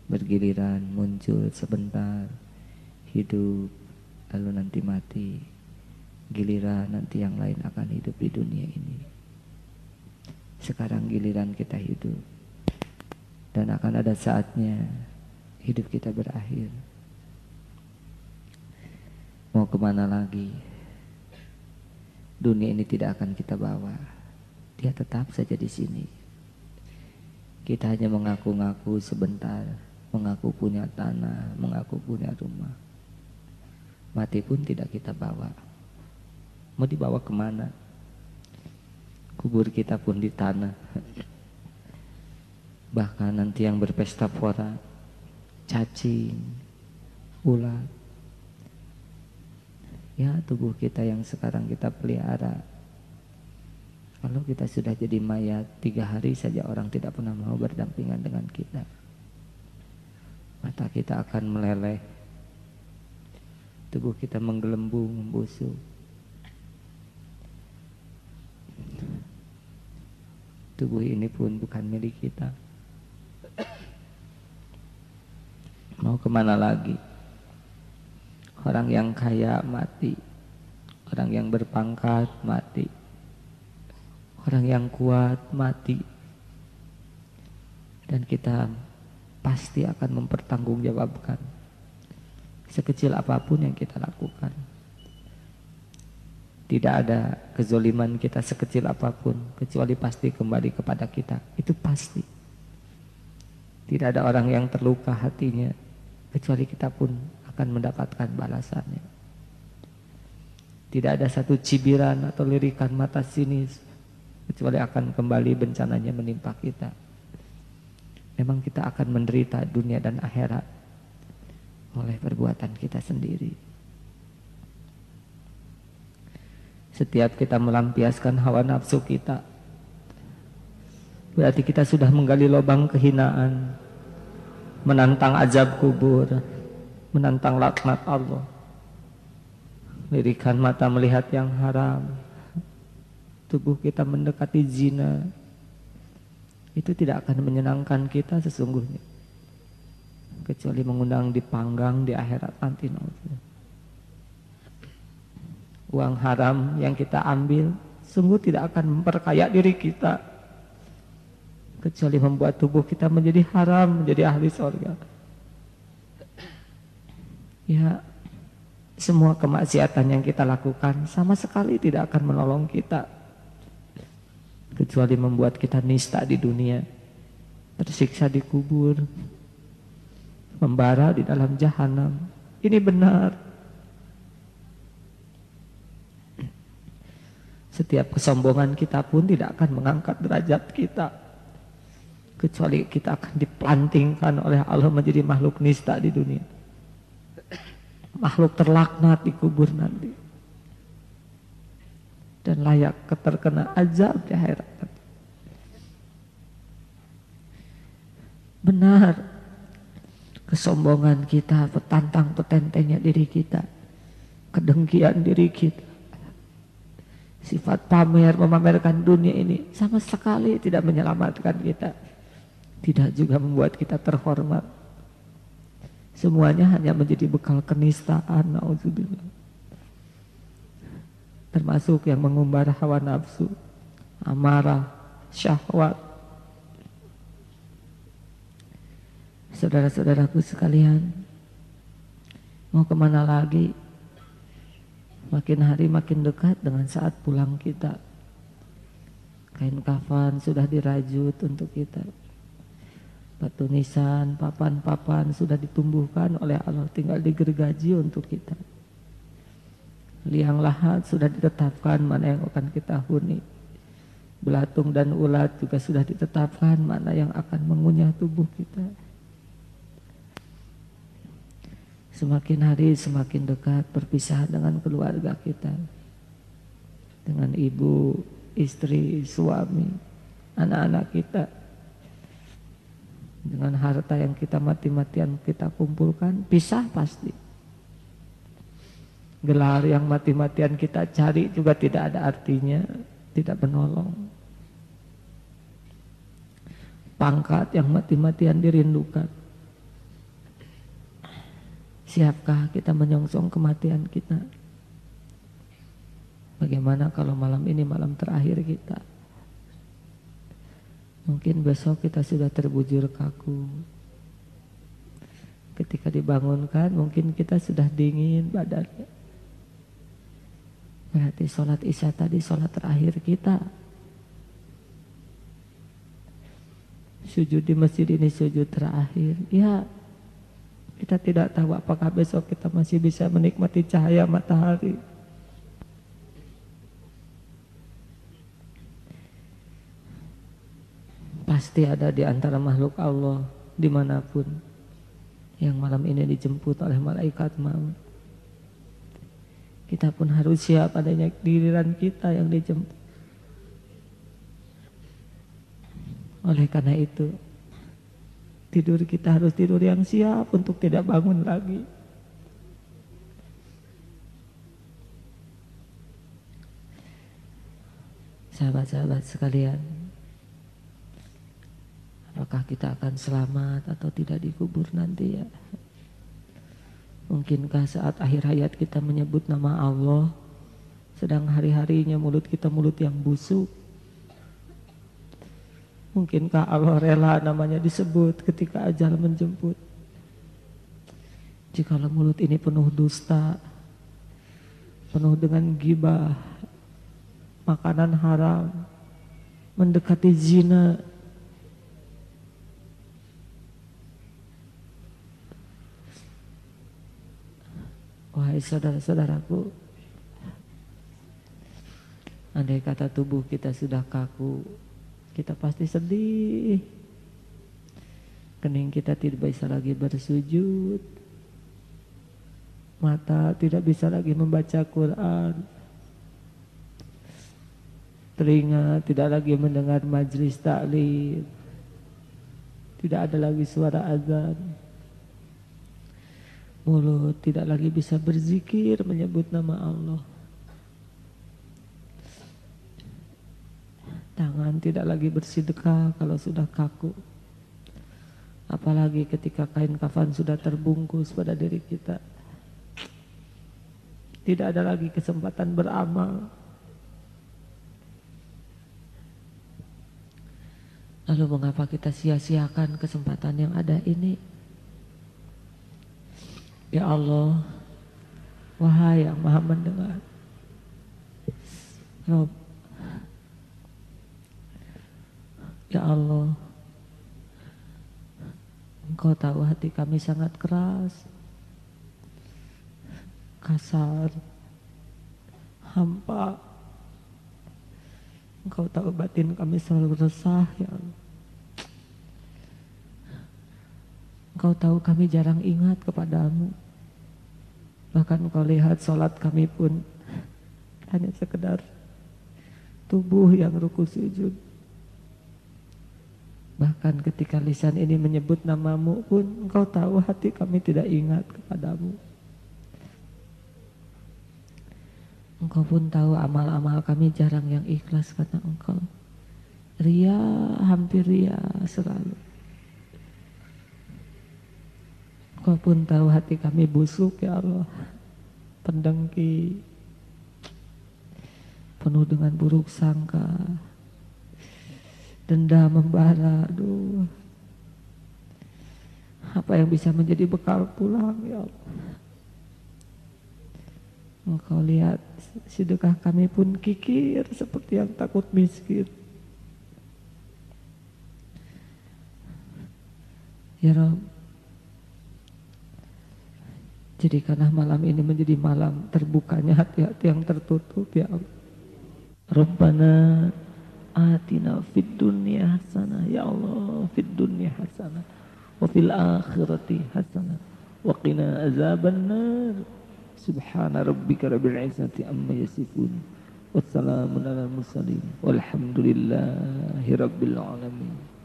bergiliran, muncul sebentar, hidup, lalu nanti mati. Giliran nanti yang lain akan hidup di dunia ini. Sekarang giliran kita hidup, dan akan ada saatnya hidup kita berakhir. Mau kemana lagi? Dunia ini tidak akan kita bawa. Dia tetap saja di sini. Kita hanya mengaku-ngaku sebentar, mengaku punya tanah, mengaku punya rumah. Mati pun tidak kita bawa. Mau dibawa kemana? Kubur kita pun di tanah. Bahkan nanti yang berpesta pora, cacing, ulat, ya tubuh kita yang sekarang kita pelihara, kalau kita sudah jadi mayat 3 hari saja orang tidak pernah mau berdampingan dengan kita. Mata kita akan meleleh, tubuh kita menggelembung, membusuk. Tubuh ini pun bukan milik kita. Mau kemana lagi? Orang yang kaya mati, orang yang berpangkat mati, orang yang kuat mati, dan kita pasti akan mempertanggungjawabkan sekecil apapun yang kita lakukan. Tidak ada kezoliman kita sekecil apapun kecuali pasti kembali kepada kita. Itu pasti. Tidak ada orang yang terluka hatinya kecuali kita pun akan mendapatkan balasannya. Tidak ada satu cibiran atau lirikan mata sinis kecuali akan kembali bencananya menimpa kita. Memang kita akan menderita dunia dan akhirat oleh perbuatan kita sendiri. Setiap kita melampiaskan hawa nafsu kita, berarti kita sudah menggali lubang kehinaan, menantang azab kubur, menantang laknat Allah. Lirikan mata melihat yang haram, tubuh kita mendekati zina, itu tidak akan menyenangkan kita sesungguhnya, kecuali mengundang dipanggang di akhirat nanti. Uang haram yang kita ambil sungguh tidak akan memperkaya diri kita, kecuali membuat tubuh kita menjadi haram, menjadi ahli surga. Ya, semua kemaksiatan yang kita lakukan sama sekali tidak akan menolong kita, kecuali membuat kita nista di dunia, tersiksa di kubur, membara di dalam jahanam. Ini benar. Setiap kesombongan kita pun tidak akan mengangkat derajat kita, kecuali kita akan diplantingkan oleh Allah menjadi makhluk nista di dunia, makhluk terlaknat di kubur nanti, dan layak terkena azab di akhirat. Benar, kesombongan kita, petantang petentengnya diri kita, kedengkian diri kita, sifat pamer, memamerkan dunia ini sama sekali tidak menyelamatkan kita, tidak juga membuat kita terhormat. Semuanya hanya menjadi bekal kenistaan, naudzubillah. Termasuk yang mengumbar hawa nafsu, amarah, syahwat. Saudara-saudaraku sekalian, mau kemana lagi? Makin hari makin dekat dengan saat pulang kita. Kain kafan sudah dirajut untuk kita. Batu nisan, papan-papan sudah ditumbuhkan oleh Allah, tinggal digergaji untuk kita. Liang lahat sudah ditetapkan mana yang akan kita huni. Belatung dan ulat juga sudah ditetapkan mana yang akan mengunyah tubuh kita. Semakin hari semakin dekat perpisahan dengan keluarga kita, dengan ibu, istri, suami, anak-anak kita, dengan harta yang kita mati-matian kita kumpulkan. Pisah pasti. Gelar yang mati-matian kita cari juga tidak ada artinya, tidak menolong. Pangkat yang mati-matian dirindukan Siapkah kita menyongsong kematian kita? Bagaimana kalau malam ini malam terakhir kita? Mungkin besok kita sudah terbujur kaku. Ketika dibangunkan mungkin kita sudah dingin badannya. Berarti sholat isya tadi sholat terakhir kita. Sujud di masjid ini sujud terakhir. Ya, kita tidak tahu apakah besok kita masih bisa menikmati cahaya matahari. Pasti ada di antara makhluk Allah dimanapun yang malam ini dijemput oleh malaikat maut. Kita pun harus siap adanya giliran kita yang dijemput. Oleh karena itu, tidur kita harus tidur yang siap untuk tidak bangun lagi. Sahabat-sahabat sekalian, apakah kita akan selamat atau tidak dikubur nanti ya? Mungkinkah saat akhir hayat kita menyebut nama Allah, sedang hari-harinya mulut kita mulut yang busuk? Mungkinkah Allah rela namanya disebut ketika ajal menjemput? Jikalau mulut ini penuh dusta, penuh dengan ghibah, makanan haram, mendekati zina, wahai saudara-saudaraku, andai kata tubuh kita sudah kaku, kita pasti sedih. Kening kita tidak bisa lagi bersujud, mata tidak bisa lagi membaca Quran, telinga tidak lagi mendengar majlis taklim, tidak ada lagi suara azan, mulut tidak lagi bisa berzikir menyebut nama Allah, tangan tidak lagi bersedekah kalau sudah kaku. Apalagi ketika kain kafan sudah terbungkus pada diri kita, tidak ada lagi kesempatan beramal. Lalu mengapa kita sia-siakan kesempatan yang ada ini? Ya Allah, wahai yang maha mendengar, Rob, ya Allah, Engkau tahu hati kami sangat keras, kasar, hampa. Engkau tahu batin kami selalu resah, ya Allah. Engkau tahu kami jarang ingat kepadamu. Bahkan Engkau lihat sholat kami pun hanya sekedar tubuh yang ruku sujud. Bahkan ketika lisan ini menyebut namamu pun Engkau tahu hati kami tidak ingat kepadamu. Engkau pun tahu amal-amal kami jarang yang ikhlas karena Engkau. Ria, hampir ria selalu. Engkau pun tahu hati kami busuk ya Allah, pendengki, penuh dengan buruk sangka, dendam membara. Aduh, apa yang bisa menjadi bekal pulang ya Allah? Engkau lihat sedekah kami pun kikir seperti yang takut miskin. Ya Rabb, jadikanlah malam ini menjadi malam terbukanya hati-hati yang tertutup ya Allah. Rabbana atina fid dunya hasanah ya Allah, fid dunya hasanah wa fil akhirati hasanah wa qina azabannar. Subhana rabbika rabbil izzati amma yasifun wassalamun alal mursalin walhamdulillahi rabbil alamin.